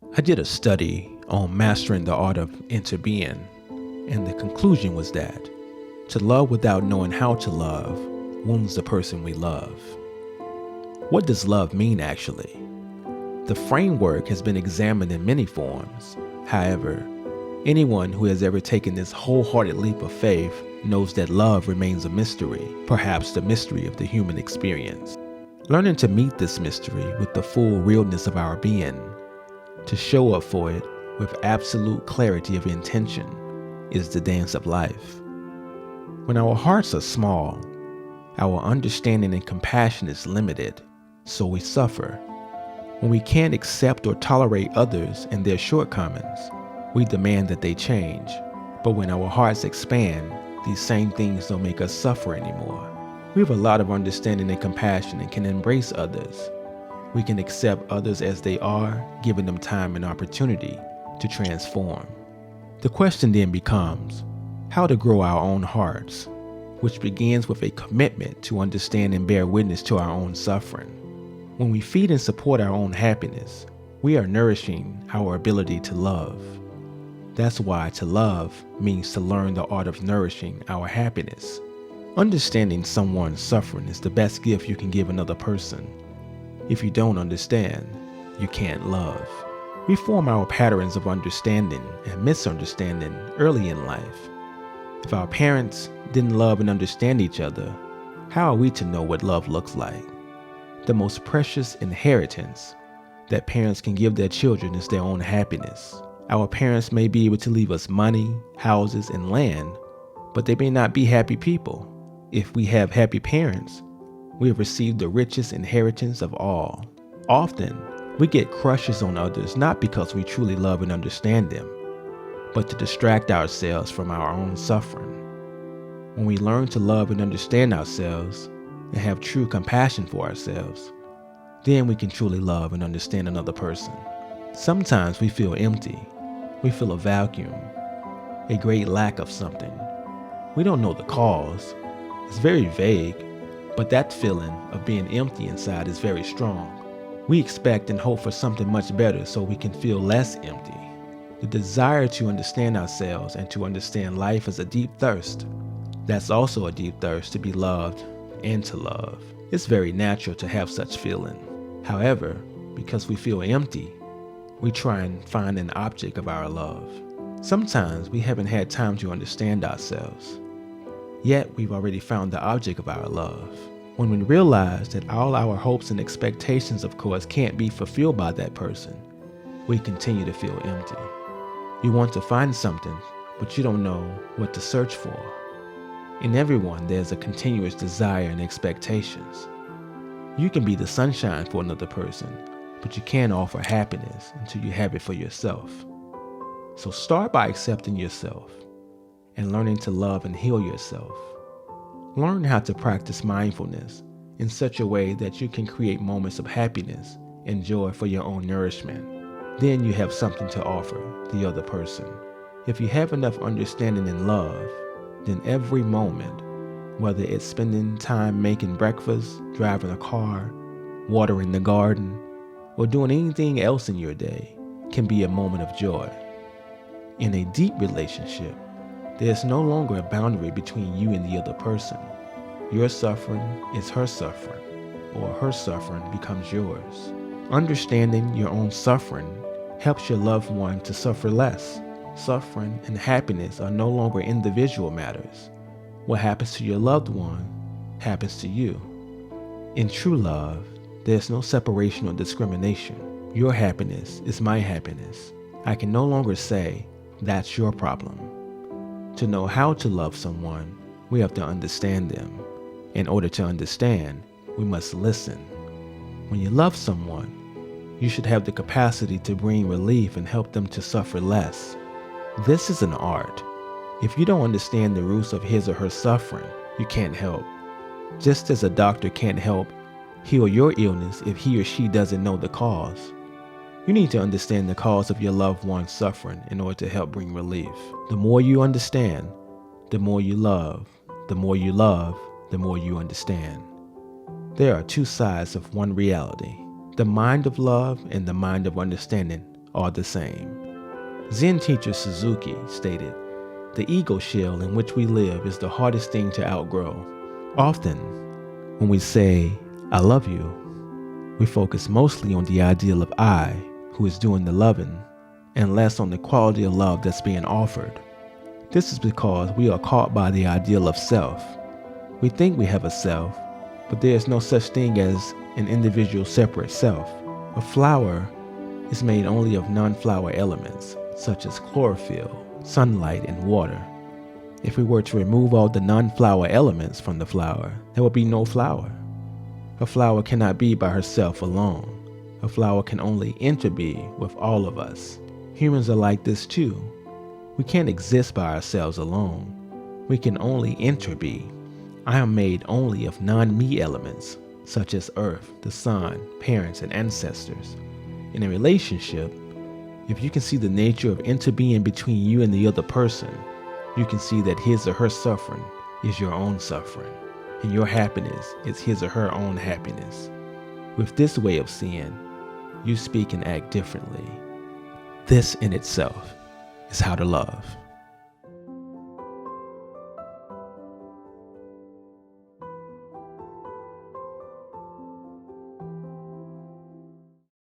I did a study on mastering the art of interbeing, and the conclusion was that to love without knowing how to love wounds the person we love. What does love mean actually? The framework has been examined in many forms. However, anyone who has ever taken this wholehearted leap of faith knows that love remains a mystery, perhaps the mystery of the human experience. Learning to meet this mystery with the full realness of our being, to show up for it with absolute clarity of intention, is the dance of life. When our hearts are small, our understanding and compassion is limited, so we suffer. When we can't accept or tolerate others and their shortcomings, we demand that they change. But when our hearts expand, these same things don't make us suffer anymore. We have a lot of understanding and compassion and can embrace others. We can accept others as they are, giving them time and opportunity to transform. The question then becomes how to grow our own hearts, which begins with a commitment to understand and bear witness to our own suffering. When we feed and support our own happiness, we are nourishing our ability to love. That's why to love means to learn the art of nourishing our happiness. Understanding someone's suffering is the best gift you can give another person. If you don't understand, you can't love. We form our patterns of understanding and misunderstanding early in life. If our parents didn't love and understand each other, how are we to know what love looks like? The most precious inheritance that parents can give their children is their own happiness. Our parents may be able to leave us money, houses, and land, but they may not be happy people. If we have happy parents, we have received the richest inheritance of all. Often, we get crushes on others not because we truly love and understand them, but to distract ourselves from our own suffering. When we learn to love and understand ourselves and have true compassion for ourselves, then we can truly love and understand another person. Sometimes we feel empty. We feel a vacuum, a great lack of something. We don't know the cause. It's very vague, but that feeling of being empty inside is very strong. We expect and hope for something much better so we can feel less empty. The desire to understand ourselves and to understand life is a deep thirst. That's also a deep thirst to be loved and to love. It's very natural to have such feeling. However, because we feel empty, we try and find an object of our love. Sometimes we haven't had time to understand ourselves, yet we've already found the object of our love. When we realize that all our hopes and expectations, of course, can't be fulfilled by that person, we continue to feel empty. You want to find something, but you don't know what to search for. In everyone, there's a continuous desire and expectations. You can be the sunshine for another person, but you can't offer happiness until you have it for yourself. So start by accepting yourself and learning to love and heal yourself. Learn how to practice mindfulness in such a way that you can create moments of happiness and joy for your own nourishment. Then you have something to offer the other person. If you have enough understanding and love, then every moment, whether it's spending time making breakfast, driving a car, watering the garden, or doing anything else in your day, can be a moment of joy. In a deep relationship, there's no longer a boundary between you and the other person. Your suffering is her suffering, or her suffering becomes yours. Understanding your own suffering helps your loved one to suffer less. Suffering and happiness are no longer individual matters. What happens to your loved one happens to you. In true love, there's no separation or discrimination. Your happiness is my happiness. I can no longer say, that's your problem. To know how to love someone, we have to understand them. In order to understand, we must listen. When you love someone, you should have the capacity to bring relief and help them to suffer less. This is an art. If you don't understand the roots of his or her suffering, you can't help. Just as a doctor can't help heal your illness if he or she doesn't know the cause. You need to understand the cause of your loved one's suffering in order to help bring relief. The more you understand, the more you love. The more you love, the more you understand. There are two sides of one reality. The mind of love and the mind of understanding are the same. Zen teacher Suzuki stated, "The ego shell in which we live is the hardest thing to outgrow." Often, when we say, "I love you," we focus mostly on the ideal of I, who is doing the loving, and less on the quality of love that's being offered. This is because we are caught by the ideal of self. We think we have a self, but there is no such thing as an individual separate self. A flower is made only of non-flower elements, such as chlorophyll, sunlight, and water. If we were to remove all the non-flower elements from the flower, there would be no flower. A flower cannot be by herself alone. A flower can only interbe with all of us. Humans are like this too. We can't exist by ourselves alone. We can only interbe. I am made only of non-me elements, such as earth, the sun, parents, and ancestors. In a relationship, if you can see the nature of interbeing between you and the other person, you can see that his or her suffering is your own suffering, and your happiness is his or her own happiness. With this way of seeing, you speak and act differently. This in itself is how to love.